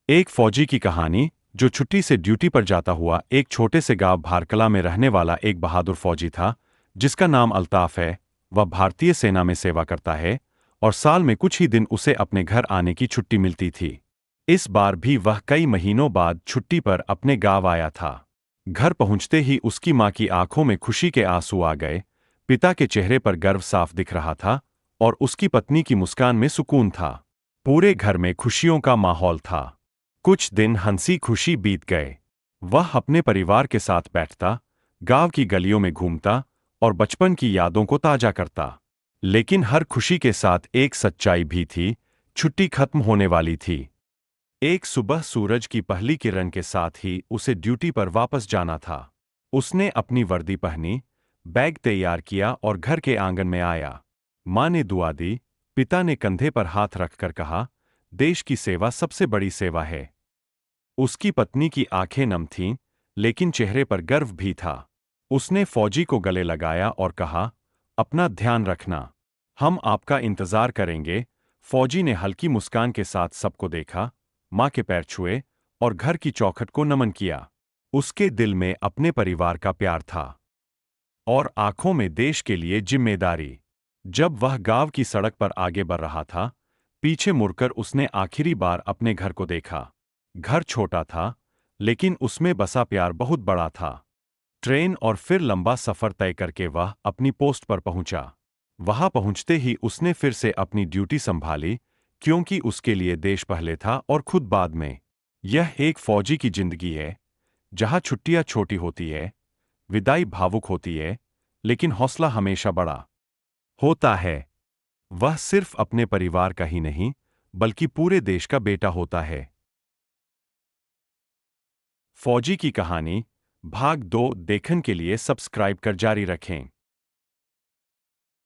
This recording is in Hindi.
एक फौजी की कहानी जो छुट्टी से ड्यूटी पर जाता हुआ एक छोटे से गांव भारकला में रहने वाला एक बहादुर फौजी था, जिसका नाम अल्ताफ है। वह भारतीय सेना में सेवा करता है और साल में कुछ ही दिन उसे अपने घर आने की छुट्टी मिलती थी। इस बार भी वह कई महीनों बाद छुट्टी पर अपने गांव आया था। घर पहुंचते ही उसकी मां की आंखों में खुशी के आंसू आ गए। पिता के चेहरे पर गर्व साफ दिख रहा था और उसकी पत्नी की मुस्कान में सुकून था। पूरे घर में खुशियों का माहौल था। कुछ दिन हंसी खुशी बीत गए। वह अपने परिवार के साथ बैठता, गांव की गलियों में घूमता और बचपन की यादों को ताजा करता। लेकिन हर खुशी के साथ एक सच्चाई भी थी। छुट्टी खत्म होने वाली थी। एक सुबह सूरज की पहली किरण के साथ ही उसे ड्यूटी पर वापस जाना था। उसने अपनी वर्दी पहनी, बैग तैयार किया और घर के आंगन में आया। मां ने दुआ दी। पिता ने कंधे पर हाथ रखकर कहा, देश की सेवा सबसे बड़ी सेवा है। उसकी पत्नी की आंखें नम थीं, लेकिन चेहरे पर गर्व भी था। उसने फौजी को गले लगाया और कहा, अपना ध्यान रखना। हम आपका इंतजार करेंगे। फौजी ने हल्की मुस्कान के साथ सबको देखा, मां के पैर छुए और घर की चौखट को नमन किया। उसके दिल में अपने परिवार का प्यार था और आंखों में देश के लिए जिम्मेदारी। जब वह गांव की सड़क पर आगे बढ़ रहा था, पीछे मुड़कर उसने आखिरी बार अपने घर को देखा। घर छोटा था, लेकिन उसमें बसा प्यार बहुत बड़ा था। ट्रेन और फिर लंबा सफर तय करके वह अपनी पोस्ट पर पहुंचा। वहां पहुंचते ही उसने फिर से अपनी ड्यूटी संभाली, क्योंकि उसके लिए देश पहले था और खुद बाद में। यह एक फौजी की जिंदगी है, जहां छुट्टियां छोटी होती है, विदाई भावुक होती है, लेकिन हौसला हमेशा बड़ा होता है। वह सिर्फ अपने परिवार का ही नहीं, बल्कि पूरे देश का बेटा होता है। फौजी की कहानी भाग 2 देखने के लिए सब्सक्राइब कर जारी रखें।